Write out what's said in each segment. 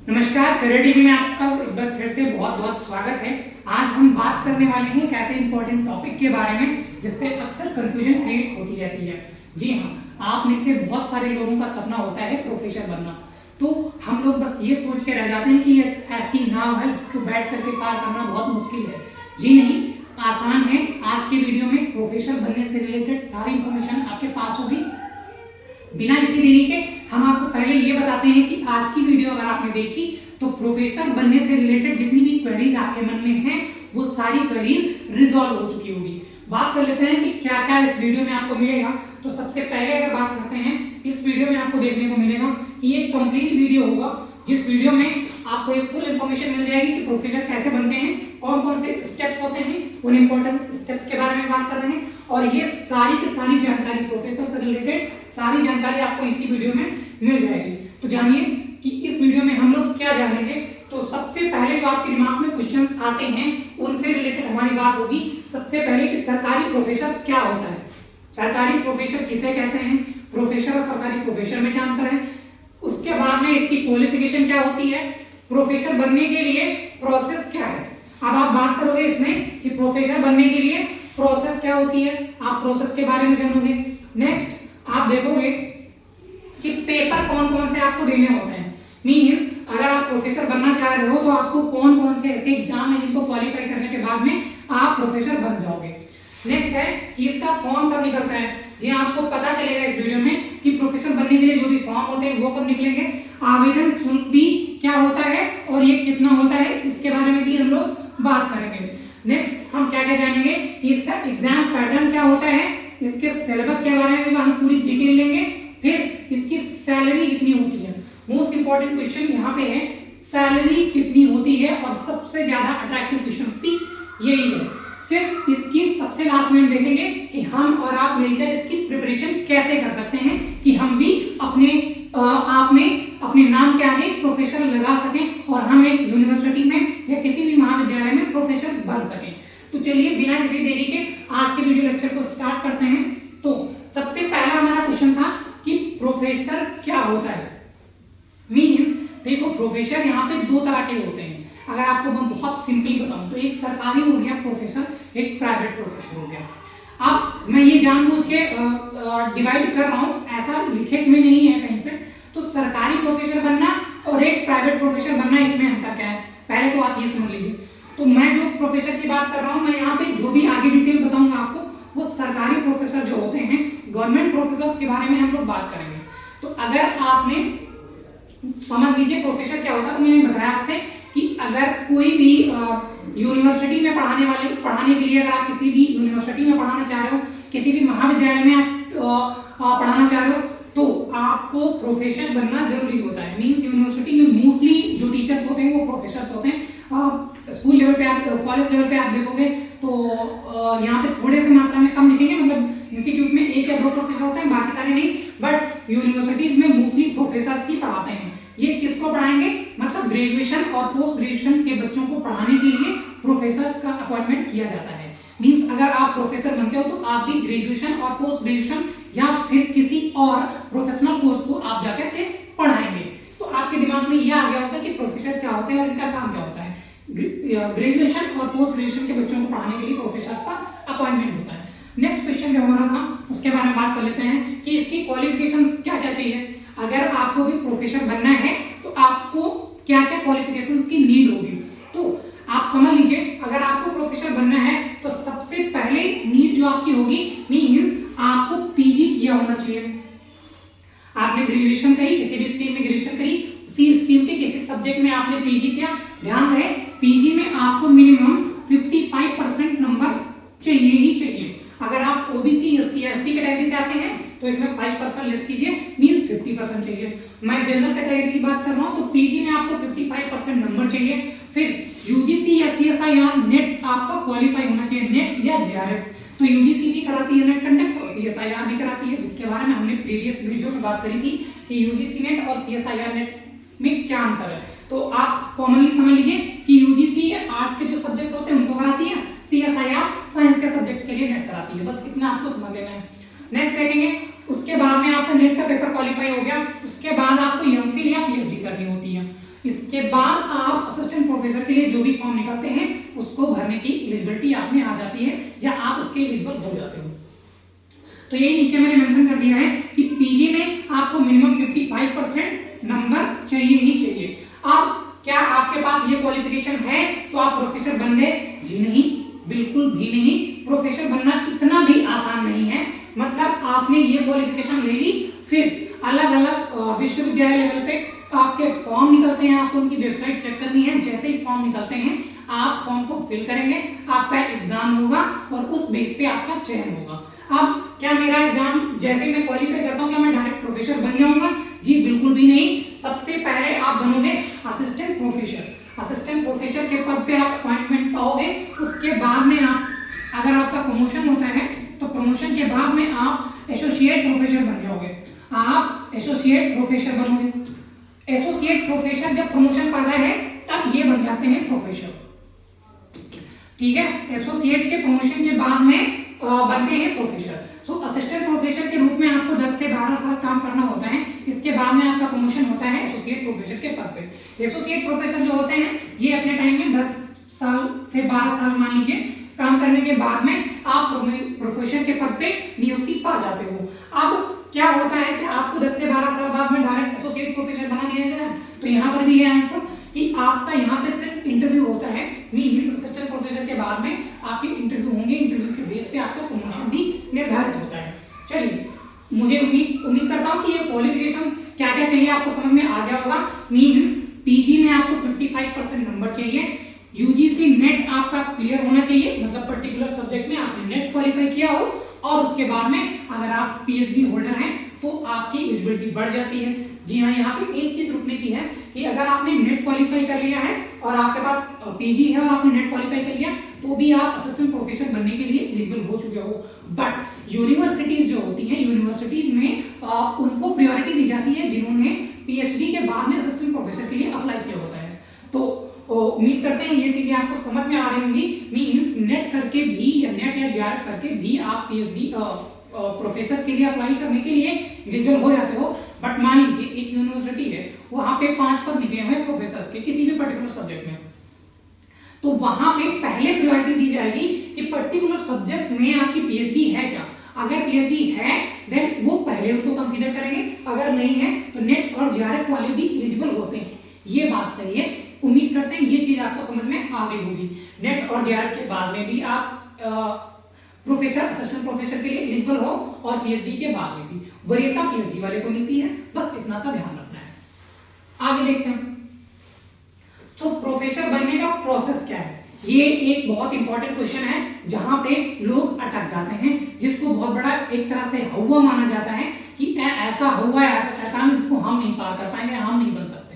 नमस्कार, career TV में आपका एक बार फिर से बहुत बहुत स्वागत है। आज हम बात करने वाले हैं एक ऐसे इंपॉर्टेंट टॉपिक के बारे में जिससे अक्सर कंफ्यूजन क्रिएट होती रहती है। जी हाँ, आप में से बहुत सारे लोगों का सपना होता है प्रोफेसर बनना। तो हम लोग बस ये सोच के रह जाते हैं कि एक ऐसी नाव है जिसको बैठ करके पार करना बहुत मुश्किल है। जी नहीं, आसान है। आज की वीडियो में प्रोफेसर बनने से रिलेटेड सारी इंफॉर्मेशन आपके पास होगी। बिना किसी देरी के हम आपको पहले ये बताते हैं कि आज की वीडियो अगर आपने देखी तो प्रोफेसर बनने से रिलेटेड जितनी भी क्वेरीज आपके मन में हैं वो सारी क्वेरीज रिजॉल्व हो चुकी होगी। बात कर लेते हैं कि क्या क्या इस वीडियो में आपको मिलेगा। तो सबसे पहले अगर बात करते हैं, इस वीडियो में आपको देखने को मिलेगा कि ये कंप्लीट वीडियो होगा जिस वीडियो में आपको एक फुल इंफॉर्मेशन मिल जाएगी कि प्रोफेसर कैसे बनते हैं, कौन कौन से स्टेप्स होते हैं, उन इंपॉर्टेंट स्टेप्स के बारे में बात कर रहे हैं। और ये सारी की सारी जानकारी प्रोफेसर से रिलेटेड सारी जानकारी आपको इसी वीडियो में मिल जाएगी। तो जानिए कि इस वीडियो में हम लोग क्या जानेंगे। तो सबसे पहले जो आपके दिमाग में क्वेश्चंस आते हैं उनसे रिलेटेड हमारी बात होगी। सबसे पहले कि सरकारी प्रोफेसर क्या होता है, सरकारी प्रोफेसर किसे कहते हैं, प्रोफेसर और सरकारी प्रोफेसर में क्या अंतर है, उसके बाद में इसकी क्वालिफिकेशन क्या होती है, प्रोफेसर बनने के लिए प्रोसेस क्या है। अब आप बात करोगे इसमें कि प्रोफेसर बनने के लिए प्रोसेस क्या होती है, आप प्रोसेस के बारे में जानोगे। नेक्स्ट आप देखोगे कि पेपर कौन कौन से आपको देने होते हैं। मींस अगर आप प्रोफेसर बनना चाह रहे हो तो आपको कौन कौन से ऐसे एग्जाम है जिनको क्वालिफाई करने के बाद में आप प्रोफेसर बन जाओगे। नेक्स्ट है कि इसका फॉर्म कब निकलता है। जी आपको पता चलेगा इस वीडियो में कि प्रोफेसर बनने के लिए जो भी फॉर्म होते हैं वो कब निकलेंगे, आवेदन शुल्क भी क्या होता है और ये कितना होता है, इसके बारे में भी हम लोग बात करेंगे। नेक्स्ट हम क्या क्या जानेंगे कि इसका एग्जाम पैटर्न क्या होता है, इसके सिलेबस के बारे में भी हम पूरी डिटेल लेंगे। फिर इसकी सैलरी कितनी होती है, मोस्ट इंपॉर्टेंट क्वेश्चन यहाँ पे है, सैलरी कितनी होती है और सबसे ज्यादा अट्रैक्टिव क्वेश्चन भी यही है। फिर इसकी सबसे लास्ट में हम देखेंगे कि हम और आप मिलकर इसकी प्रिपरेशन कैसे कर सकते हैं कि हम भी अपने आप में अपने नाम के आगे प्रोफेसर लगा सकें और हम एक यूनिवर्सिटी में या किसी भी महाविद्यालय में प्रोफेसर बन सकें। तो चलिए बिना किसी देरी के आज के वीडियो लेक्चर को स्टार्ट करते हैं। तो सबसे पहला हमारा क्वेश्चन था कि प्रोफेसर क्या होता है। मींस देखो, प्रोफेसर यहाँ पे दो तरह के होते हैं। अगर आपको मैं बहुत सिंपली बताऊं तो एक सरकारी हो गया प्रोफेसर, एक प्राइवेट प्रोफेसर हो गया। अब मैं ये जानबूझ के डिवाइड कर रहा हूं, ऐसा लिखे में नहीं है कहीं पे। तो सरकारी प्रोफेसर बनना और एक प्राइवेट प्रोफेसर बनना, इसमें अंतर क्या है पहले तो आप ये समझ लीजिए। तो मैं जो प्रोफेसर की बात कर रहा हूं, मैं यहाँ पे जो भी आगे डिटेल बताऊंगा आपको वो सरकारी प्रोफेसर जो होते हैं, गवर्नमेंट प्रोफेसर के बारे में हम लोग बात करेंगे। तो अगर आपने समझ लीजिए प्रोफेसर क्या होता है, तो मैंने बताया आपसे कि अगर कोई भी यूनिवर्सिटी में पढ़ाने के लिए अगर आप किसी भी यूनिवर्सिटी में पढ़ाना चाह रहे हो, किसी भी महाविद्यालय में आप पढ़ाना चाह रहे हो, तो आपको प्रोफेसर बनना जरूरी होता है। मींस यूनिवर्सिटी में मोस्टली जो टीचर्स होते हैं वो प्रोफेसर होते हैं। स्कूल लेवल पे आप, कॉलेज लेवल पे आप देखोगे तो यहाँ पे थोड़े से मात्रा में कम दिखेंगे, मतलब इंस्टीट्यूट में एक या दो प्रोफेसर होते हैं, बाकी सारे नहीं। बट यूनिवर्सिटीज में मोस्टली प्रोफेसर ही पढ़ाते हैं। ये किसको पढ़ाएंगे, मतलब ग्रेजुएशन और पोस्ट ग्रेजुएशन के बच्चों को पढ़ाने के लिए प्रोफेसर्स का अपॉइंटमेंट किया जाता है। मींस अगर आप प्रोफेसर बनते हो तो आप भी ग्रेजुएशन और पोस्ट ग्रेजुएशन या फिर किसी और प्रोफेशनल कोर्स को आप जाकर के पढ़ाएंगे। तो आपके दिमाग में यह आ गया होगा कि प्रोफेसर क्या होते हैं और इनका काम क्या होता है। ग्रेजुएशन और पोस्ट ग्रेजुएशन के बच्चों को पढ़ाने के लिए प्रोफेसर्स का अपॉइंटमेंट होता है। नेक्स्ट क्वेश्चन जो हमारा था उसके बारे में बात कर लेते हैं कि इसकी क्वालिफिकेशंस क्या क्या चाहिए। अगर आपको भी प्रोफेसर बनना है तो आपको क्या क्या क्वालिफिकेशंस की नीड होगी। तो आप समझ लीजिए, अगर आपको प्रोफेसर बनना है तो सबसे पहले नीड जो आपकी होगी, मींस आपको पीजी किया होना चाहिए। आपने ग्रेजुएशन करी, किसी भी स्ट्रीम में ग्रेजुएशन करी, उसी स्ट्रीम के किसी सब्जेक्ट में आपने पीजी किया। ध्यान रहे पीजी में आपको मिनिमम 55% नंबर चाहिए ही चाहिए। अगर आप ओबीसी एससी एसटी कैटेगरी से आते हैं तो इसमें 5% लेस कीजिए, मींस 50% चाहिए। मैं जनरल कैटेगरी की बात कर रहा हूं तो पीजी में आपको 55% नंबर चाहिए। फिर यूजीसी या सीएसआईआर नेट आपका क्वालिफाई होना चाहिए, नेट या जेआरएफ। तो यूजीसी भी कराती है नेट कंडक्ट और सीएसआईआर भी कराती है, जिसके बारे में हमने प्रीवियस वीडियो में बात करी थी कि यूजीसी नेट और सीएसआईआर नेट में क्या अंतर है। तो आप कॉमनली समझ लीजिए कि यूजीसी आर्ट्स के जो सब्जेक्ट होते हैं उनको कराती है, सीएसआईआर साइंस के सब्जेक्ट्स के लिए नेट कराती है। बस इतना आपको समझ लेना है। नेक्स्ट देखेंगे, उसके बाद में आपका नेट का पेपर क्वालिफाई हो गया, उसके बाद आपको एमफिल या पीएचडी करनी होती है। इसके बाद आप असिस्टेंट प्रोफेसर के लिए जो भी फॉर्म निकालते हैं उसको भरने की एलिजिबिलिटी आप में आ जाती है या आप उसके एलिजिबल हो जाते हो। तो यही नीचे मैंने मेंशन कर दिया है कि पीजी में आपको मिनिमम 55% नंबर चाहिए ही चाहिए। अब क्या आपके पास ये क्वालिफिकेशन है तो आप प्रोफेसर बन गए? जी नहीं, बिल्कुल भी नहीं। प्रोफेसर बनना इतना भी आसान नहीं है। मतलब आपने ये क्वालिफिकेशन ले ली, फिर अलग अलग विश्वविद्यालय लेवल पे आपके फॉर्म निकलते हैं, आपको उनकी वेबसाइट चेक करनी है। जैसे ही फॉर्म निकलते हैं आप फॉर्म को फिल करेंगे, आपका एग्जाम होगा और उस बेस पे आपका चयन होगा। अब क्या मेरा एग्जाम जैसे ही मैं क्वालिफाई करता हूँ क्या मैं डायरेक्ट प्रोफेसर बन जाऊंगा? जी बिल्कुल भी नहीं। सबसे पहले आप बनोगे असिस्टेंट प्रोफेसर। असिस्टेंट प्रोफेसर के पद पे आप अपॉइंटमेंट पाओगे। उसके बाद में आप, अगर आपका प्रमोशन होता है तो प्रमोशन के बाद में आप एसोसिएट प्रोफेसर बन जाओगे। आप एसोसिएट प्रोफेसर बनोगे। एसोसिएट प्रोफेसर जब प्रमोशन पाता है तब ये बन जाते हैं प्रोफेसर। ठीक है, एसोसिएट के प्रमोशन के बाद में बनते हैं प्रोफेसर। सो असिस्टेंट प्रोफेसर के रूप में आपको 10 से 12 साल काम करना होता है। इसके बाद में आपका प्रमोशन होता है एसोसिएट प्रोफेसर के पद पे। एसोसिएट प्रोफेसर जो होते हैं ये अपने टाइम में 10 साल से 12 साल मान लीजिए काम करने के बाद में आप प्रोफेसर के पद पे नियुक्ति पा जाते हो। अब क्या होता है कि आपको 10 से 12 साल बाद में डायरेक्ट एसोसिएट प्रोफेसर बना दिया जाता है। तो यहाँ पर भी ये आंसर कि आपका यहाँ पे सिर्फ इंटरव्यू होता है। मींस असिस्टेंट प्रोफेसर के बाद में आपके इंटरव्यू होंगे, इंटरव्यू के बेस पे आपका प्रमोशन भी निर्धारित होता है। चलिए, मुझे उम्मीद करता हूँ कि ये क्वालिफिकेशन क्या क्या चाहिए आपको समझ में आ गया होगा। मींस पीजी में आपको 55% नंबर चाहिए, यूजीसी नेट आपका क्लियर होना चाहिए, मतलब पर्टिकुलर सब्जेक्ट में आपने नेट क्वालिफाई किया हो, और उसके बाद में अगर आप पीएचडी होल्डर हैं तो आपकी एलिजिबिलिटी बढ़ जाती है। जी हाँ, यहाँ पे एक चीज रुकने की है कि अगर आपने नेट क्वालिफाई कर लिया है और आपके पास पीजी है और आपने नेट क्वालिफाई कर लिया तो भी आप असिस्टेंट प्रोफेसर बनने के लिए एलिजिबल हो चुके हो। बट यूनिवर्सिटीज जो होती हैं, यूनिवर्सिटीज में उनको प्रायोरिटी दी जाती है जिन्होंने पीएचडी के बाद में असिस्टेंट प्रोफेसर के लिए अप्लाई किया होता है। तो उम्मीद करते हैं ये चीजें आपको समझ में आ रही होंगी। मींस नेट करके भी या नेट या जेआरएफ करके भी आप पीएचडी प्रोफेसर के लिए अप्लाई करने के लिए एलिजिबल हो जाते हो। बट मान लीजिए एक यूनिवर्सिटी है, वहां पे 5 पद निकले हुए प्रोफेसर के किसी भी पर्टिकुलर सब्जेक्ट में, तो वहां पे पहले प्रायोरिटी दी जाएगी कि पर्टिकुलर सब्जेक्ट में आपकी पीएचडी है क्या। अगर पीएचडी है देन वो पहले उनको कंसीडर करेंगे, अगर नहीं है तो नेट और जेआरएफ वाले भी एलिजिबल होते हैं। ये बात सही है। उम्मीद करते हैं ये चीज आपको समझ में आ गई होगी। नेट और जेआरएफ के बाद में भी आप प्रोफेसर, असिस्टेंट प्रोफेसर के लिए एलिजिबल हो और पीएचडी के बाद में भी वरीयता पीएचडी वाले को मिलती है। बस इतना सा ध्यान रखना है। आगे देखते हैं तो प्रोफेसर बनने का प्रोसेस क्या है। ये एक बहुत इंपॉर्टेंट क्वेश्चन है जहां पे लोग अटक जाते हैं, जिसको बहुत बड़ा एक तरह से हवा माना जाता है कि ऐसा हुआ है, ऐसा शैतान, इसको हम नहीं पार कर पाएंगे, हम नहीं बन सकते।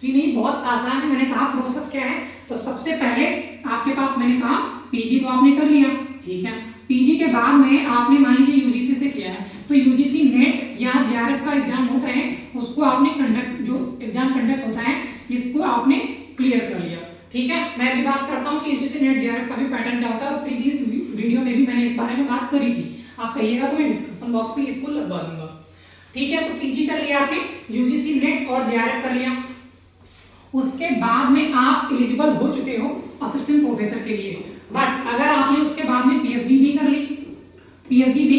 जी नहीं, बहुत आसान है। मैंने कहा प्रोसेस क्या है, तो सबसे पहले आपके पास मैंने कहा पीजी तो आपने कर लिया, ठीक है। पीजी के बाद में आपने मान लीजिए यूजीसी से किया है तो यूजीसी नेट या जेआरएफ का एग्जाम होता है, उसको आपने कंडक्ट, जो एग्जाम कंडक्ट होता है इसको आपने क्लियर कर लिया, ठीक है। मैं भी बात करता हूँ कि यूजीसी नेट जेआरएफ का भी पैटर्न क्या होता है, और प्रीवियस वीडियो में भी मैंने इस बारे में बात करी थी। आप कहिएगा तो मैं डिस्क्रिप्शन बॉक्स में इसको लगवा दूंगा, ठीक है। तो पीजी कर लिया आपने, यूजीसी नेट और जेआरएफ कर लिया, उसके बाद में आप एलिजिबल हो चुके हो असिस्टेंट प्रोफेसर के लिए। बट अगर आपने उसके बाद में पीएचडी भी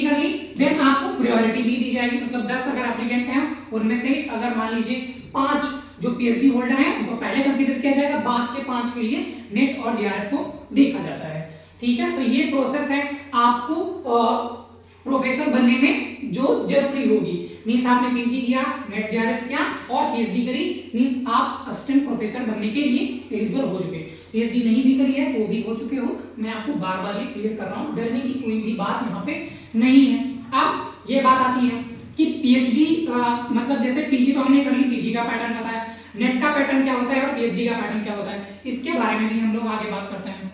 कर ली देन आपको प्रायोरिटी भी दी जाएगी। मतलब 10 अगर एप्लीकेंट हैं उनमें से अगर मान लीजिए 5 जो पीएचडी होल्डर हैं उनको पहले कंसीडर किया जाएगा, बाद के 5 के लिए नेट और जेआरएफ को देखा जाता है, ठीक है। तो ये प्रोसेस है आपको प्रोफेसर बनने में जो जरूरी होगी। मींस आपने पीजी किया, नेट जेआरएफ किया और पीएचडी करी, मींस आप असिस्टेंट प्रोफेसर बनने के लिए एलिजिबल हो चुके। पीएचडी नहीं भी करी है वो भी हो चुके हो। मैं आपको बार बार ये क्लियर कर रहा हूँ, डरने की कोई भी बात यहाँ पे नहीं है। अब ये बात आती है कि पीएचडी मतलब जैसे पीजी तो हमने कर ली, पीजी का पैटर्न बताया, नेट का पैटर्न क्या होता है और पीएचडी का पैटर्न क्या होता है, इसके बारे में भी हम लोग आगे बात करते हैं।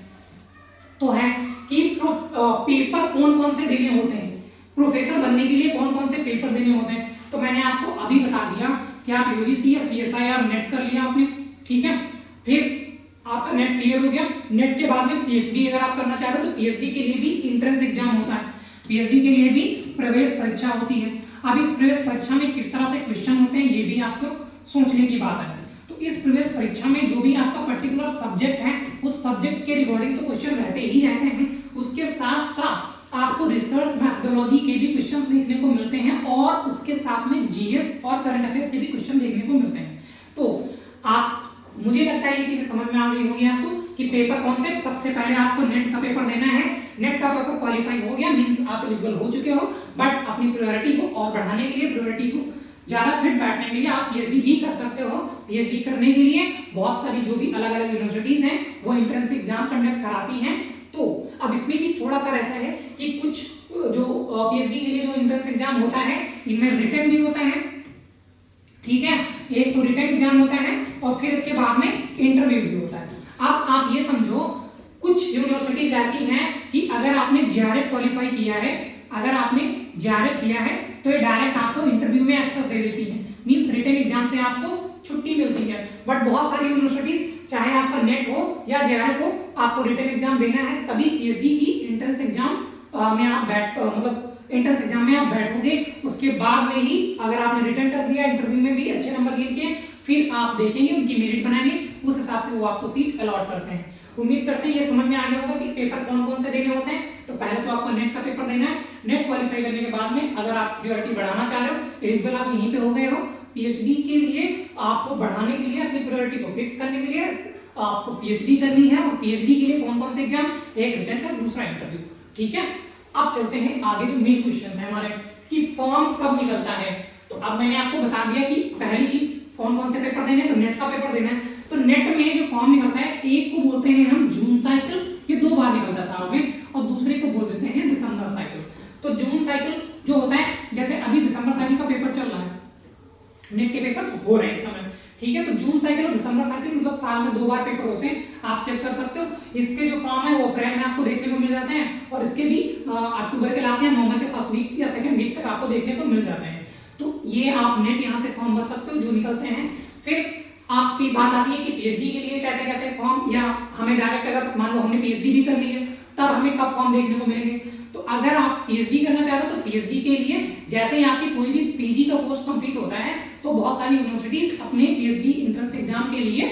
तो है कि पेपर कौन कौन से देने होते हैं, प्रोफेसर बनने के लिए कौन कौन से पेपर देने होते हैं। तो मैंने आपको अभी बता दिया कि आप यूजीसी या सीएसआईआर नेट कर लिया आपने, ठीक है। फिर आपका नेट क्लियर हो गया, नेट के बाद में पीएचडी अगर आप करना चाह रहे हो तो पीएचडी के लिए भी एंट्रेंस एग्जाम होता है, पीएचडी के लिए भी प्रवेश परीक्षा होती है। अब इस प्रवेश परीक्षा में किस तरह से क्वेश्चन होते हैं ये भी आपको सोचने की बात है। तो इस प्रीवियस परीक्षा में जो भी आपका पर्टिकुलर सब्जेक्ट है उस सब्जेक्ट के रिगार्डिंग तो क्वेश्चन रहते ही रहते हैं, उसके साथ साथ आपको रिसर्च मैथडोलॉजी के भी क्वेश्चंस देखने को मिलते हैं और उसके साथ में जीएस और करंट अफेयर्स के भी क्वेश्चन देखने को मिलते हैं। तो आप, मुझे लगता है ये चीजें समझ में आ गई होंगी आपको कि पेपर कौन से, सबसे पहले आपको नेट का पेपर देना है। नेट का पेपर क्वालिफाई हो गया मींस आप एलिजिबल हो चुके हो, बट अपनी प्रायोरिटी को और बढ़ाने के लिए, प्रायोरिटी को ज्यादा फिट बैठने के लिए आप पीएचडी भी कर सकते हो। पीएचडी करने के लिए बहुत सारी जो भी अलग अलग यूनिवर्सिटीज हैं वो एंट्रेंस एग्जाम कंडक्ट कराती हैं। तो अब इसमें भी थोड़ा सा रहता है कि कुछ जो पीएचडी के लिए जो एंट्रेंस एग्जाम होता है इनमें रिटन भी होता है, ठीक है, एक तो रिटन एग्जाम होता है और फिर इसके बाद में इंटरव्यू भी होता है। अब आप ये समझो कुछ यूनिवर्सिटीज ऐसी हैं कि अगर आपने जेआरएफ क्वालिफाई किया है, अगर आपने जेआरएफ किया है तो ये डायरेक्ट आपको इंटरव्यू में एक्सेस दे देती है, मींस रिटन एग्जाम से आपको छुट्टी मिलती है। बट बहुत सारी यूनिवर्सिटीज चाहे आपका नेट हो या जेआरएफ हो, आपको रिटन एग्जाम देना है तभी पीएचडी की एंट्रेंस एग्जाम में आप मतलब एंट्रेंस एग्जाम में आप बैठोगे। उसके बाद में ही अगर आपने रिटन टेस्ट दिया, इंटरव्यू में भी अच्छे नंबर लेके फिर आप देखेंगे, उनकी मेरिट बनाएंगे, उस हिसाब से वो आपको सीट अलॉट करते हैं। उम्मीद करते हैं ये समझ में आ गया होगा कि पेपर कौन कौन से देने होते हैं। तो पहले तो आपको नेट का पेपर देना है। नेट क्वालिफाई करने के बाद में अगर आप प्रायोरिटी बढ़ाना चाह रहे हो, एलिजिबल आप यहीं पे हो गए हो, पीएचडी के लिए आपको बढ़ाने के लिए, अपनी प्रायोरिटी को फिक्स करने के लिए आपको पीएचडी करनी है। और पीएचडी के लिए कौन कौन से एग्जाम, एक रिटन टेस्ट, दूसरा इंटरव्यू, ठीक है। अब चलते हैं आगे जो मेन क्वेश्चन है हमारे कि फॉर्म कब निकलता है। तो अब मैंने आपको बता दिया कि पहली चीज कौन कौन से पेपर देने हैं, तो नेट का पेपर देना है। तो नेट में जो फॉर्म निकलता है, एक को बोलते हैं हम जून साइकिल, ये 2 बार निकलता है साल में, और दूसरे को बोल देते हैं दिसंबर साइकिल। तो जून साइकिल जो होता है, जैसे अभी दिसंबर साइकिल का पेपर चल रहा है, नेट के पेपर हो रहे हैं इस समय, ठीक है। तो जून साइकिल और दिसंबर साइकिल मतलब साल में 2 बार पेपर होते हैं, आप चेक कर सकते हो। इसके जो फॉर्म है वो अप्रैल में आपको देखने को मिल जाते हैं और इसके भी अक्टूबर के लास्ट या नवंबर के फर्स्ट वीक या सेकंड वीक तक आपको देखने को मिल जाते हैं। तो ये आप नेट यहाँ से फॉर्म भर सकते हो जो निकलते हैं। फिर आपकी बात आती है कि पीएचडी के लिए कैसे कैसे फॉर्म, या हमें डायरेक्ट अगर मान लो हमने पीएचडी भी कर ली है तब हमें कब फॉर्म देखने को मिलेंगे। तो अगर आप पीएचडी करना चाह रहे हो तो पीएचडी के लिए जैसे ही आपकी कोई भी पीजी का कोर्स कंप्लीट होता है तो बहुत सारी यूनिवर्सिटीज अपने पीएचडी एंट्रेंस एग्जाम के लिए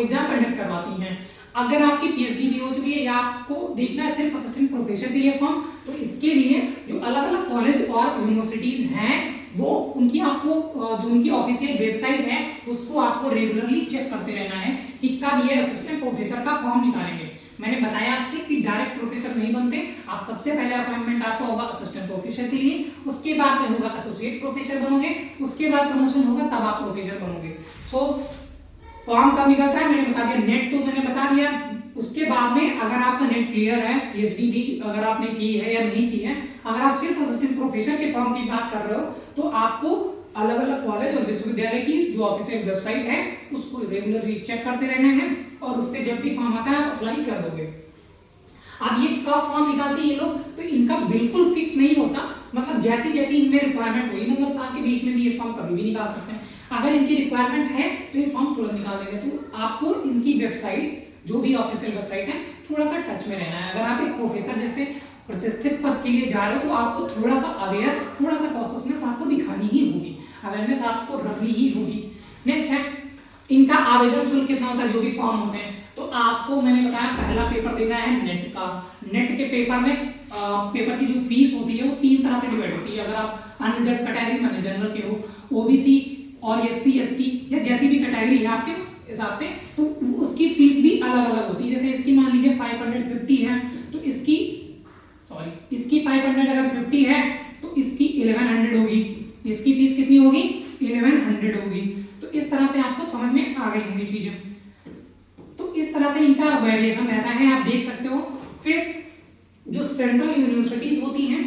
एग्जाम कंडक्ट करवाती हैं। अगर आपकी पीएचडी भी हो चुकी है या आपको देखना है सिर्फ असिस्टेंट प्रोफेसर के लिए फॉर्म, तो इसके लिए जो अलग अलग कॉलेज और यूनिवर्सिटीज हैं वो उनकी आपको जो उनकी ऑफिशियल वेबसाइट है उसको आपको रेगुलरली चेक करते रहना है कि कब ये असिस्टेंट प्रोफेसर का फॉर्म निकालेंगे। मैंने बताया आपसे कि डायरेक्ट प्रोफेसर नहीं बनते, आप सबसे पहले अपॉइंटमेंट आपका होगा असिस्टेंट प्रोफेसर के लिए, उसके बाद में होगा एसोसिएट प्रोफेसर बनोगे, उसके बाद प्रमोशन होगा तब आप प्रोफेसर बनोगे। सो फॉर्म कब निकलता है मैंने बता दिया, नेट तो मैंने बता दिया। उसके बाद में अगर आपका नेट क्लियर है, पीएचडी भी अगर आपने की है या नहीं की है, अगर आप सिर्फ असिस्टेंट प्रोफेसर के फॉर्म की बात कर रहे हो तो आपको अलग अलग कॉलेज और विश्वविद्यालय की जो ऑफिशियल वेबसाइट है उसको रेगुलरली चेक करते रहना है और उस पर जब भी फॉर्म आता है आप अप्लाई कर दोगे। अब ये कब फॉर्म निकालते हैं ये लोग, तो इनका बिल्कुल फिक्स नहीं होता, मतलब जैसी जैसी इनमें रिक्वायरमेंट हुई, मतलब साल के बीच में भी ये फॉर्म कभी भी निकाल सकते हैं। अगर इनकी रिक्वायरमेंट है तो ये फॉर्म तुरंत निकाल देंगे। तो आपको इनकी वेबसाइट जो भी ऑफिशियल वेबसाइट है थोड़ा सा टच में रहना है। अगर आप एक प्रोफेसर जैसे प्रतिष्ठित पद के लिए जा रहे हो तो आपको थोड़ा सा अवेयर, थोड़ा सा कॉशियसनेस आपको दिखानी ही होगी, अवेयरनेस आपको रखनी ही होगी। नेक्स्ट है इनका आवेदन शुल्क कितना होता है जो भी फॉर्म होते हैं। तो आपको मैंने बताया पहला पेपर देना है नेट का। नेट के पेपर में पेपर की जो फीस होती है वो 3 तरह से डिवाइड होती है। अगर आप अनरिजर्व कैटेगरी माने जनरल के हो, ओबीसी और एससी एसटी या जैसी भी कैटेगरी है आपके हिसाब से, तो उसकी फीस भी अलग अलग होती है। जैसे इसकी मान लीजिए 550 है तो इसकी 500 अगर 50 है तो इसकी 1100 होगी। इसकी फीस कितनी होगी, 1100 होगी। तो इस तरह से आपको समझ में आ गई होंगी चीजें। तो इस तरह से इनका वेरिएशन रहता है, आप देख सकते हो। फिर जो सेंट्रल यूनिवर्सिटीज होती हैं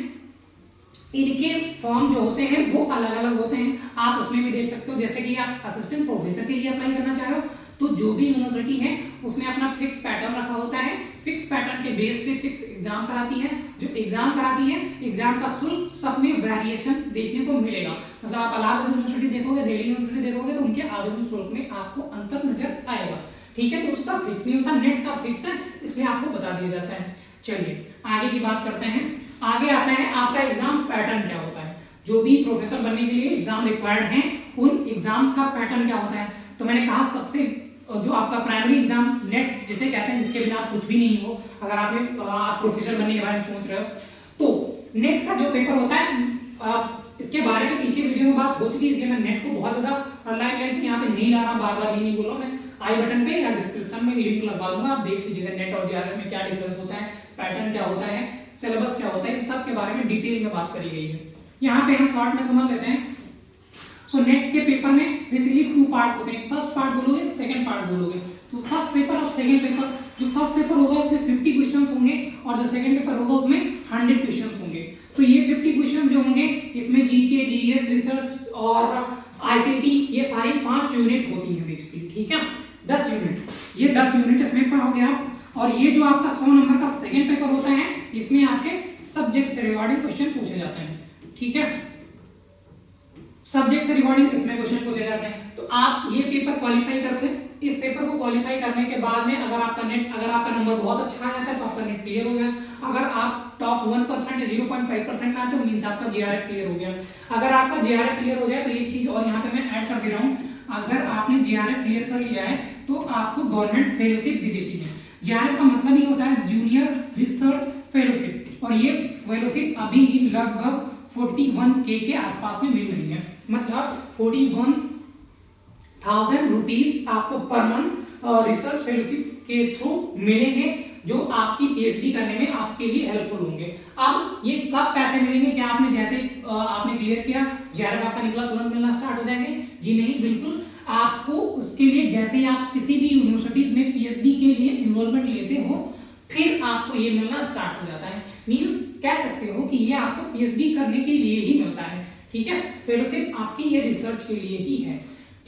इनके फॉर्म जो होते हैं वो अलग अलग होते हैं, आप उसमें भी देख सकते हो। जैसे कि आप असिस्टेंट प्रोफेसर के लिए अप्लाई करना चाह रहे हो तो जो भी यूनिवर्सिटी है उसने अपना फिक्स पैटर्न रखा होता है, फिक्स पैटर्न के बेस पे फिक्स एग्जाम कराती है। जो एग्जाम कराती है एग्जाम का शुल्क सब में वेरिएशन देखने को मिलेगा। मतलब आप इलाहाबाद यूनिवर्सिटी देखोगे, दिल्ली यूनिवर्सिटी देखोगे तो उनके आवेदन शुल्क में आपको अंतर नजर आएगा, ठीक है। तो उसका फिक्स नहीं होता, नेट का फिक्स है, इसलिए आपको बता दिया जाता है। चलिए आगे की बात करते हैं। आगे आता है आपका एग्जाम पैटर्न क्या होता है। जो भी प्रोफेसर बनने के लिए एग्जाम रिक्वायर्ड हैं उन एग्जाम्स का पैटर्न क्या होता है। तो मैंने कहा सबसे जो आपका प्राइमरी एग्जाम नेट जिसे कहते हैं, जिसके बिना आप कुछ भी नहीं हो, अगर आप प्रोफेसर बनने के बारे में सोच रहे हो, तो नेट का जो पेपर होता है इसके बारे में पीछे वीडियो में बात हो चुकी है, इसलिए मैं नेट को बहुत ज्यादा लाइव यहाँ पे नहीं ला रहा, बार बार ये नहीं बोल रहा, मैं आई बटन पे या डिस्क्रिप्शन में लिंक लगवा दूंगा, आप देख लीजिएगा नेट और जेआरएफ में क्या डिफरेंस होता है, पैटर्न क्या होता है, सिलेबस क्या होता है, सब के बारे में डिटेल में बात करी गई है। यहाँ पे हम शॉर्ट में समझ लेते हैं। सो नेट के पेपर में बेसिकली 2 पार्ट होते हैं, फर्स्ट पार्ट बोलोगे, सेकंड पार्ट बोलोगे। तो फर्स्ट पेपर और सेकंड पेपर, जो फर्स्ट पेपर होगा उसमें 50 क्वेश्चंस होंगे और जो सेकंड पेपर होगा उसमें 100 क्वेश्चंस होंगे। तो ये 50 क्वेश्चन जो होंगे इसमें जीके, जीएस, रिसर्च और आईसीटी ये सारी 5 यूनिट होती है बेसिकली, ठीक है, 10 यूनिट, ये 10 यूनिट इसमें पढ़ोगे आप। और ये जो आपका 100 नंबर का सेकंड पेपर होता है, इसमें आपके सब्जेक्ट से रिगार्डिंग क्वेश्चन पूछे जाते हैं, ठीक है, सब्जेक्ट से रिगार्डिंग इसमें क्वेश्चन पूछे जाते हैं। तो आप ये पेपर क्वालिफाई करोगे, इस पेपर को क्वालिफाई करने के बाद में अगर आपका नंबर बहुत अच्छा आ जाता है तो आपका नेट क्लियर हो गया। अगर आप टॉप 1% या 0.5% में आते हो मींस आपका जेआरएफ क्लियर हो गया। अगर आपका जेआरएफ क्लियर हो जाए तो एक चीज और यहाँ पे मैं ऐड कर दे रहा हूँ, अगर आपने जेआरएफ क्लियर कर लिया है तो आपको गवर्नमेंट फेलोशिप भी देती है। जेआरएफ का मतलब ये होता है जूनियर रिसर्च फेलोशिप, और ये फेलोशिप अभी लगभग 41K के आसपास में मिल रही है, मतलब 41,000 रुपीज आपको पर मंथ रिसर्च फेलोशिप के थ्रू मिलेंगे, जो आपकी पीएचडी करने में आपके लिए हेल्पफुल होंगे। अब ये कब पैसे मिलेंगे, क्या आपने जैसे आपने क्लियर किया जेआरएफ आपका निकला तुरंत मिलना स्टार्ट हो जाएंगे? जी नहीं, बिल्कुल आपको उसके लिए जैसे ही आप किसी भी यूनिवर्सिटीज में पीएचडी के लिए एनरोलमेंट लेते हो फिर आपको ये मिलना स्टार्ट हो जाता है। मींस कह सकते हो कि ये आपको पीएचडी करने के लिए ही मिलता है, ठीक है, फेलोशिप आपकी ये रिसर्च के लिए ही है,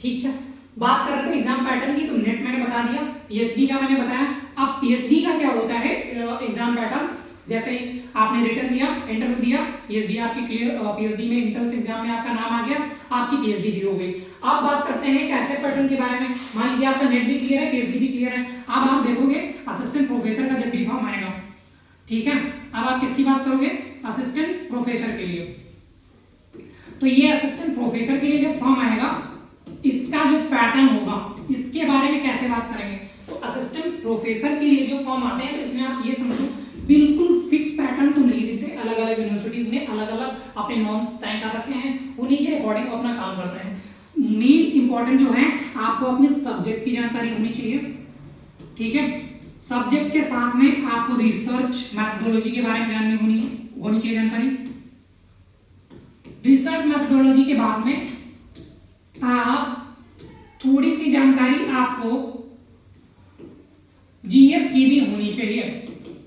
ठीक है। बात कर रहे थे एग्जाम पैटर्न की, तो नेट मैंने बता दिया, पीएचडी का मैंने बताया। अब पीएचडी का क्या होता है एग्जाम पैटर्न, जैसे ही आपने रिटर्न दिया, इंटरव्यू दिया, पीएचडी आपकी क्लियर, पीएचडी में एंट्रेंस एग्जाम में आपका नाम आ गया, आपकी पीएचडी भी हो गई। अब बात करते हैं कैसे पैटर्न के बारे में। मान लीजिए आपका नेट भी क्लियर है, पीएचडी भी क्लियर है, अब आप देखोगे असिस्टेंट प्रोफेसर का जब भी फॉर्म आएगा, ठीक है, अब आप किसकी बात करोगे? असिस्टेंट प्रोफेसर के लिए। तो ये असिस्टेंट प्रोफेसर के लिए जब फॉर्म आएगा, इसका जो पैटर्न होगा इसके बारे में कैसे बात करेंगे। तो असिस्टेंट प्रोफेसर के लिए जो फॉर्म आते हैं, तो इसमें आप ये समझो बिल्कुल फिक्स पैटर्न तो नहीं देते, अलग अलग यूनिवर्सिटीज ने अलग अलग अपने नॉर्म्स तय कर रखे हैं, उन्हीं के अकॉर्डिंग अपना काम करते हैं। मेन इंपॉर्टेंट जो है आपको अपने सब्जेक्ट की जानकारी होनी चाहिए, ठीक है, सब्जेक्ट के साथ में आपको रिसर्च मैथोडोलॉजी के बारे में जाननी होनी चाहिए जानकारी। रिसर्च मैथोडोलॉजी के बाद में आप थोड़ी सी जानकारी आपको जीएस की भी होनी चाहिए।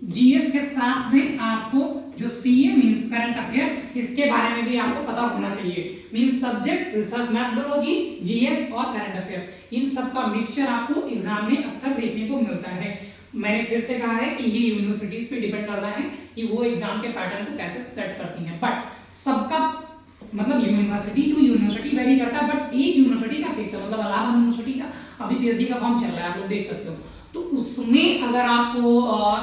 जीएस के साथ में आपको जो सीए मींस करंट अफेयर, इसके बारे में भी आपको पता होना चाहिए। Means subject, research methodology, GS और करंट अफेयर, इन सब का मिक्सचर आपको एग्जाम में अक्सर देखने को मिलता है। मैंने फिर से कहा है कि ये यूनिवर्सिटीज पे डिपेंड करता है कि वो एग्जाम के पैटर्न को कैसे सेट करती हैं, बट सबका मतलब यूनिवर्सिटी टू यूनिवर्सिटी वेरी करता है, बट एक यूनिवर्सिटी का फिक्स है, मतलब इलाहाबाद यूनिवर्सिटी का अभी पीएचडी का फॉर्म चल रहा है, आप लोग देख सकते हो, तो उसमें अगर आपको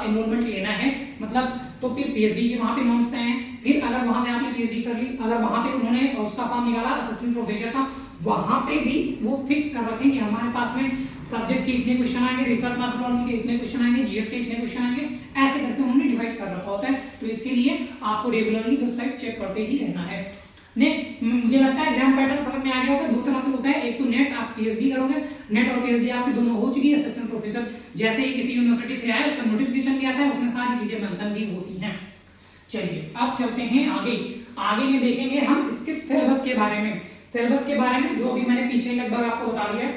एनरोलमेंट लेना है मतलब, तो फिर पीएचडी के वहाँ पे नॉर्म्स तय हैं। फिर अगर वहाँ से आपने पीएचडी कर ली, अगर वहाँ पे उन्होंने उसका फॉर्म निकाला असिस्टेंट प्रोफेसर का, वहाँ पे भी वो फिक्स कर रखे हैं कि हमारे पास में सब्जेक्ट के इतने क्वेश्चन आएंगे, रिसर्च मैथोडोलॉजी के इतने क्वेश्चन आएंगे, जीएस के इतने क्वेश्चन आएंगे, ऐसे करके उन्होंने डिवाइड कर रखा होता है। तो इसके लिए आपको रेगुलरली वेबसाइट चेक करते ही रहना है। नेक्स्ट, मुझे लगता है एग्जाम पैटर्न समझ में आ गया होगा। दो तरह से होता है, एक तो नेट, आप पीएचडी करोगे, नेट और पीएचडी आपकी दोनों हो चुकी है। असिस्टेंट प्रोफेसर जैसे ही किसी यूनिवर्सिटी से आए, उसका नोटिफिकेशन भी आता है, उसमें सारी चीजें मेंशन भी होती हैं। चलिए अब चलते हैं आगे में देखेंगे हम इसके सिलेबस के बारे में। सिलेबस के बारे में जो अभी मैंने पीछे लगभग आपको बता दिया।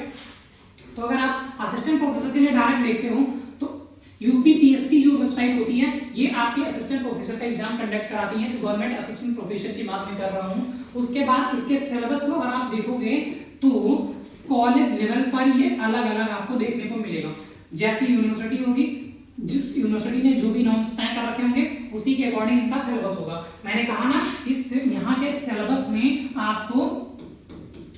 तो अगर आप असिस्टेंट प्रोफेसर के लिए डायरेक्ट देखते हो तो यूपीपीएससी जो वेबसाइट होती है, ये आपके असिस्टेंट प्रोफेसर का एग्जाम कंडक्ट कराती है, जो गवर्नमेंट असिस्टेंट प्रोफेसर की बात मैं कर रहा हूँ। उसके बाद इसके सिलेबस को अगर आप देखोगे तो कॉलेज लेवल पर ये अलग अलग आपको देखने को मिलेगा। जैसी यूनिवर्सिटी होगी, जिस यूनिवर्सिटी ने जो भी नॉर्म्स तय कर रखे होंगे, उसी के अकॉर्डिंग इनका सिलेबस होगा। मैंने कहा ना, इस यहाँ के सिलेबस में आपको,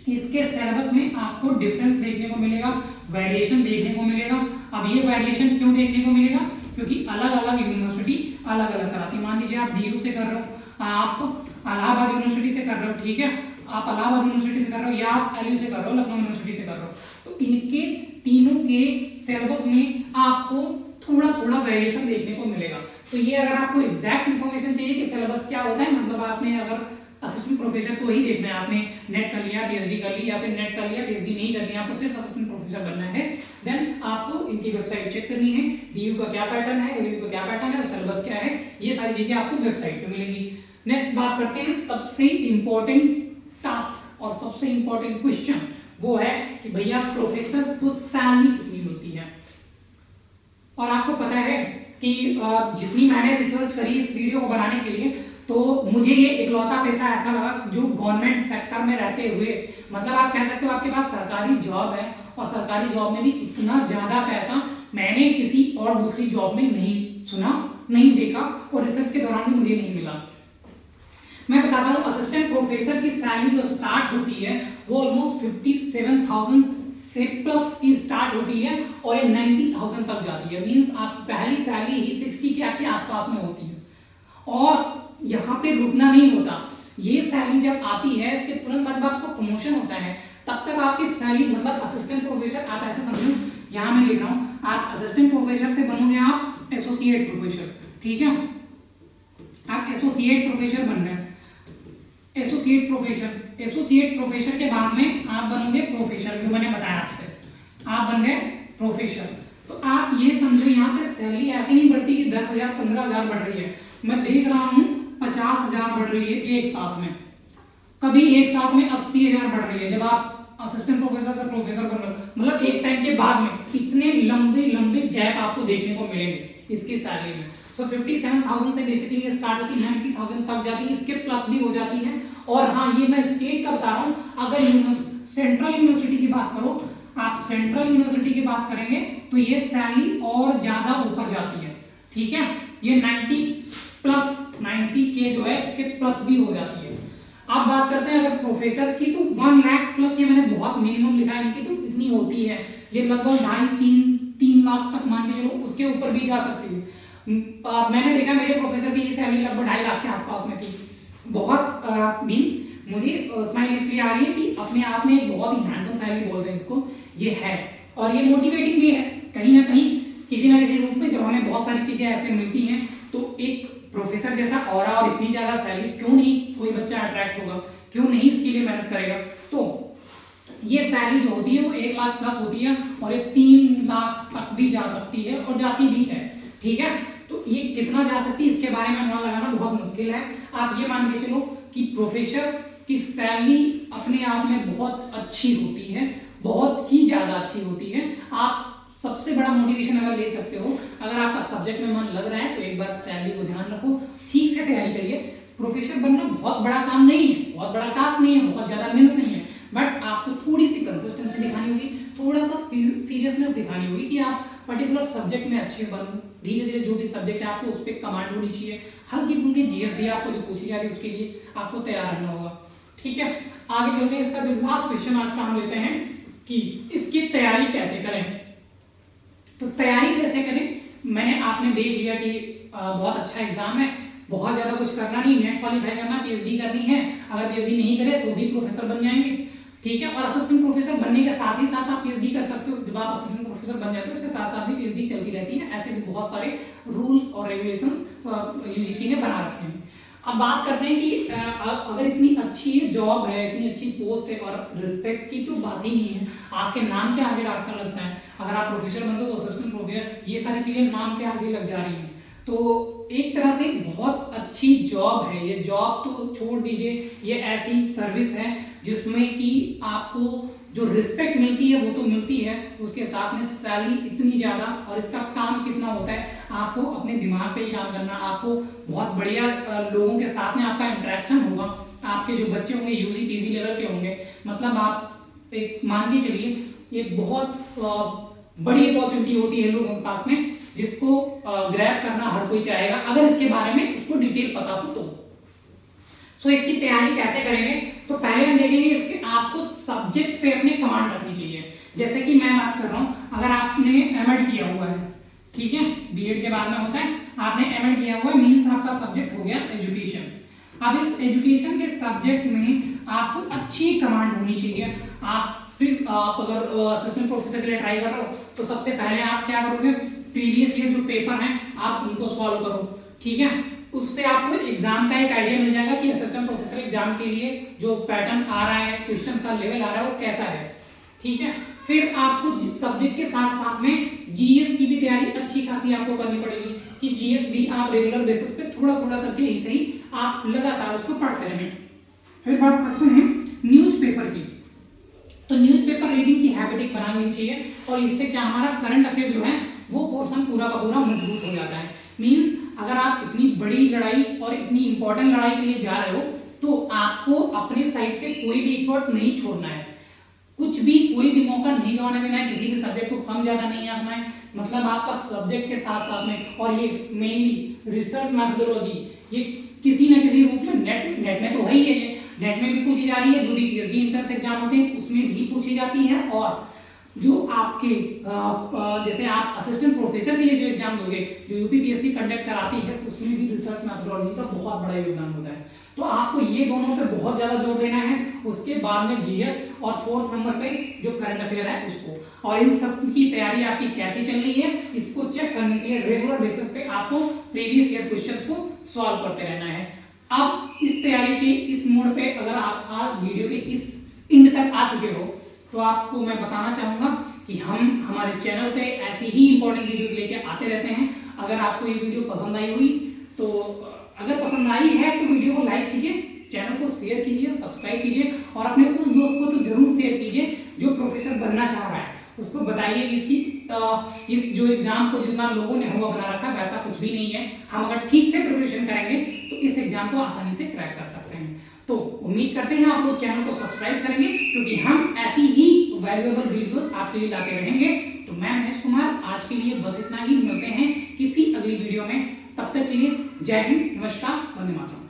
इसके सिलेबस में आपको डिफरेंस देखने को मिलेगा, वेरिएशन देखने को मिलेगा। अब ये वेरिएशन क्यों देखने को मिलेगा? क्योंकि अलग अलग यूनिवर्सिटी अलग अलग कराती है। मान लीजिए आप डीयू से कर रहे हो, आप इलाहाबाद यूनिवर्सिटी से कर रहे हो, ठीक है, आप इलाहाबाद यूनिवर्सिटी से कर रहे हो या आप एलयू से कर रहे हो, लखनऊ यूनिवर्सिटी से कर रहे हो, तो इनके तीनों के सिलेबस में आपको थोड़ा थोड़ा वेरिएशन देखने को मिलेगा। तो ये अगर आपको एग्जैक्ट इन्फॉर्मेशन चाहिए कि सिलेबस क्या होता है, मतलब आपने अगर असिस्टेंट प्रोफेसर को ही देखना है, आपने नेट कर लिया, पीएचडी कर ली, या फिर नेट कर लिया, पीएचडी नहीं करनी है, आपको सिर्फ असिस्टेंट प्रोफेसर बनना है, देन आपको इनकी वेबसाइट चेक करनी है, डीयू का क्या पैटर्न है, एलयू का क्या पैटर्न है और सिलेबस क्या है, ये सारी चीजें आपको वेबसाइट पे मिलेंगी। नेक्स्ट बात करते हैं सबसे इंपॉर्टेंट टास्क और सबसे इंपॉर्टेंट क्वेश्चन, वो है कि भैया प्रोफेसर को सैलरी कितनी मिलती है। और आपको पता है कि जितनी मैंने रिसर्च करी इस वीडियो को बनाने के लिए, तो मुझे ये इकलौता पैसा ऐसा लगा जो गवर्नमेंट सेक्टर में रहते हुए, मतलब आप कह सकते हो आपके पास सरकारी जॉब है और सरकारी जॉब में भी इतना ज्यादा पैसा मैंने किसी और दूसरी जॉब में नहीं सुना, नहीं देखा और रिसर्च के दौरान भी मुझे नहीं मिला। मैं बताता हूँ, असिस्टेंट प्रोफेसर की सैलरी जो स्टार्ट होती है वो ऑलमोस्ट 57,000 से प्लस की स्टार्ट होती है और ये 90,000 तक जाती है। मींस आपकी पहली सैलरी ही 60 के आसपास में होती है। और यहाँ पे रुकना नहीं होता, ये सैलरी जब आती है इसके तुरंत बाद आपको प्रमोशन होता है, तब तक आपकी सैलरी, मतलब असिस्टेंट प्रोफेसर आप ऐसे समझो, यहाँ मैं लिख रहा हूँ, आप असिस्टेंट प्रोफेसर से बनोगे आप एसोसिएट प्रोफेसर, ठीक है, आप एसोसिएट प्रोफेसर बन गए, एसोसिएट प्रोफेसर के बाद में आप बनोगे प्रोफेसर, जो मैंने बताया आपसे, आप बन गए प्रोफेसर। तो आप ये समझो यहाँ पे सैलरी ऐसी नहीं बढ़ती कि 10,000 15,000 बढ़ रही है, मैं देख रहा हूँ 50,000 बढ़ रही है एक साथ में, कभी एक साथ में 80,000 बढ़ रही है जब आप असिस्टेंट प्रोफेसर से प्रोफेसर बन रहे हो। मतलब एक टाइम के बाद में इतने लंबे लंबे गैप आपको देखने को मिलेंगे इसकी सैलरी में। सो 57,000 से बेसिकली स्टार्ट होती है, 90,000 तक जाती है, इसके प्लस भी हो जाती है। और हाँ, ये मैं स्टेट का बता रहा हूँ, अगर सेंट्रल यूनिवर्सिटी की बात करो, आप सेंट्रल यूनिवर्सिटी की बात करेंगे तो ये सैलरी और ज्यादा ऊपर जाती है, ठीक है, ये 90 के जो है इसके प्लस भी हो जाती है। अब बात करते हैं अगर प्रोफेसर्स की, तो 1 लाख प्लस, ये मैंने बहुत मिनिमम लिखा है इनकी, तो इतनी होती है, ये लगभग 2.5-3 लाख तक मान के चलो, उसके ऊपर भी जा सकती है। मैंने देखा मेरे प्रोफेसर की ये सैलरी लगभग 2.5 लाख के आसपास में थी। बहुत मींस मुझे स्माइल इसलिए आ रही है कि अपने आप में एक बहुत ही हैंडसम सैलरी बोल रहे हैं इसको, ये है, और ये मोटिवेटिंग भी है कहीं ना कहीं, किसी ना किसी रूप में। जब हमें बहुत सारी चीजें ऐसे मिलती हैं तो एक प्रोफेसर जैसा ऑरा और इतनी ज्यादा सैलरी, क्यों नहीं कोई बच्चा अट्रैक्ट होगा, क्यों नहीं इसके लिए मेहनत करेगा। तो ये सैलरी जो होती है वो 1 लाख प्लस होती है और ये 3 लाख तक भी जा सकती है और जाती भी है, ठीक है। तो ये कितना जा सकती है इसके बारे में अनुमान लगाना बहुत मुश्किल है। आप ये मान के चलो कि प्रोफेसर की सैलरी अपने आप में बहुत अच्छी होती है, बहुत ही ज्यादा अच्छी होती है। आप सबसे बड़ा मोटिवेशन अगर ले सकते हो, अगर आपका सब्जेक्ट में मन लग रहा है तो एक बार सैलरी को ध्यान रखो, ठीक से तैयारी करिए। प्रोफेसर बनना बहुत बड़ा काम नहीं है, बहुत बड़ा टास्क नहीं है, बहुत ज्यादा मेहनत नहीं है, बट आपको थोड़ी सी कंसिस्टेंसी दिखानी होगी, थोड़ा सा सीरियसनेस दिखानी होगी कि आप पर्टिकुलर सब्जेक्ट में अच्छे बनो। धीरे धीरे जो भी सब्जेक्ट है आपको उस पर कमांड होनी चाहिए, हल्की फुल्की जीएस भी आपको जो पूछी जा रही है उसके लिए आपको तैयार रहना होगा, ठीक है। आगे चलते हैं, इसका जो लास्ट क्वेश्चन आज का हम लेते हैं कि इसकी तैयारी कैसे करें। तो तैयारी कैसे करें, मैंने आपने देख लिया कि बहुत अच्छा एग्जाम है, बहुत ज्यादा कुछ करना नहीं है, क्वालिफाई करना, पीएचडी करनी है, अगर पीएचडी नहीं करे तो भी प्रोफेसर बन जाएंगे, ठीक है। और असिस्टेंट प्रोफेसर बनने के साथ ही साथ आप पीएचडी कर सकते हो। जब आप असिस्टेंट प्रोफेसर बन जाते हो उसके साथ साथ भी पीएचडी चलती रहती है। ऐसे भी बहुत सारे रूल्स और रेगुलेशंस यूजीसी ने बना रखे हैं। अब बात करते हैं कि अगर इतनी अच्छी जॉब है, इतनी अच्छी पोस्ट है और रिस्पेक्ट की तो बात ही नहीं है, आपके नाम के आगे डॉक्टर लगता है, अगर आप प्रोफेसर बनते हो तो असिस्टेंट प्रोफेसर, ये सारी चीजें नाम के आगे लग जा रही हैं। तो एक तरह से बहुत अच्छी जॉब है ये। जॉब तो छोड़ दीजिए, ये ऐसी सर्विस है जिसमें कि आपको जो रिस्पेक्ट मिलती है वो तो मिलती है, उसके साथ में सैलरी इतनी ज्यादा, और इसका काम कितना होता है, आपको अपने दिमाग पे ही काम करना, आपको बहुत बढ़िया लोगों के साथ में आपका इंटरेक्शन होगा, आपके जो बच्चे होंगे यूजी पीजी लेवल के होंगे, मतलब आप एक मान के चलिए ये बहुत बड़ी अपॉर्चुनिटी होती है लोगों के पास में, जिसको ग्रैब करना हर कोई चाहेगा अगर इसके बारे में उसको डिटेल पता हो तो। सो इसकी तैयारी कैसे करेंगे, तो पहले हम देखेंगे इसके आपको सब्जेक्ट पे अपने कमांड रखनी चाहिए। जैसे कि मैं बात कर रहा हूं, अगर आपने एमएड किया हुआ है, ठीक है, बीएड के बाद में होता है, आपने एमएड किया हुआ है, मींस आपका सब्जेक्ट हो गया एजुकेशन। अब इस एजुकेशन के सब्जेक्ट में आपको अच्छी कमांड होनी चाहिए। आप अगर असिस्टेंट प्रोफेसर के लिए ट्राई कर रहे हो तो सबसे पहले आप क्या करोगे, प्रीवियस ईयर जो पेपर हैं आप उनको सॉल्व करो, ठीक है। उससे आपको एग्जाम का एक आइडिया मिल जाएगा कि असिस्टेंट प्रोफेसर एग्जाम के लिए जो पैटर्न आ रहा है, क्वेश्चन का लेवल आ रहा है वो कैसा है, ठीक है। फिर आपको सब्जेक्ट के साथ साथ में जीएस की भी तैयारी अच्छी खासी आपको करनी पड़ेगी कि जीएस भी आप रेगुलर बेसिस पे थोड़ा थोड़ा करके ही सही आप लगातार उसको पढ़ते रहें। फिर बात करते हैं न्यूज़पेपर की। तो न्यूज़पेपर रीडिंग की हैबिट एक बना लेनी चाहिए और इससे क्या हमारा करंट अफेयर जो है वो पोर्शन पूरा का पूरा मजबूत हो जाता है। मींस अगर आप इतनी बड़ी लड़ाई और इतनी इंपॉर्टेंट लड़ाई के लिए जा रहे हो तो आपको अपने साइड से कोई भी एफर्ट नहीं छोड़ना है, कुछ भी कोई भी मौका नहीं गंवाने देना है, किसी भी सब्जेक्ट को कम ज्यादा नहीं आना है। मतलब आपका सब्जेक्ट के साथ साथ में, और ये मेनली रिसर्च मैथोडोलॉजी, ये किसी न किसी रूप में नेट में तो है ही है, नेट में भी पूछी जा रही है, जो भी पीएचडी इंट्रेंस एग्जाम होते हैं उसमें भी पूछी जाती है, और जो आपके जैसे आप असिस्टेंट प्रोफेसर के लिए जो एग्जाम दोगे, जो यूपीपीएससी कंडक्ट कराती है, उसमें भी रिसर्च मैथोडोलॉजी का बहुत बड़ा योगदान होता है। तो आपको ये दोनों पे बहुत ज्यादा जोर देना है, उसके बाद में जीएस और 4th नंबर पे जो करंट अफेयर है उसको। और इन सब की तैयारी आपकी कैसे चल रही है इसको चेक करने के लिए रेगुलर बेसिस पे आपको प्रीवियस ईयर क्वेश्चंस को सॉल्व करते रहना है। अब इस तैयारी के इस मोड पे अगर आप आज वीडियो के इस एंड तक आ चुके हो तो आपको मैं बताना चाहूंगा कि हम हमारे चैनल पे ऐसी ही इंपॉर्टेंट वीडियोस लेके आते रहते हैं। अगर आपको ये वीडियो पसंद आई हुई तो अगर पसंद आई है तो वीडियो को लाइक कीजिए, चैनल को शेयर कीजिए, सब्सक्राइब कीजिए और अपने उस दोस्त को तो जरूर शेयर कीजिए जो प्रोफेसर बनना चाह रहा है। उसको बताइए कि इस जो एग्जाम को जितना लोगों ने हुआ बना रखा है वैसा कुछ भी नहीं है। हम अगर ठीक से प्रिपरेशन करेंगे तो इस एग्जाम को आसानी से क्रैक कर सकते हैं। तो उम्मीद करते हैं आप लोग चैनल को सब्सक्राइब करेंगे क्योंकि हम ऐसी ही वैल्यूएबल वीडियोस आपके लिए लाते रहेंगे। तो मैं महेश कुमार आज के लिए बस इतना ही, मिलते हैं किसी अगली वीडियो में। तब तक के लिए जय हिंद, नमस्कार, वंदे मातरम।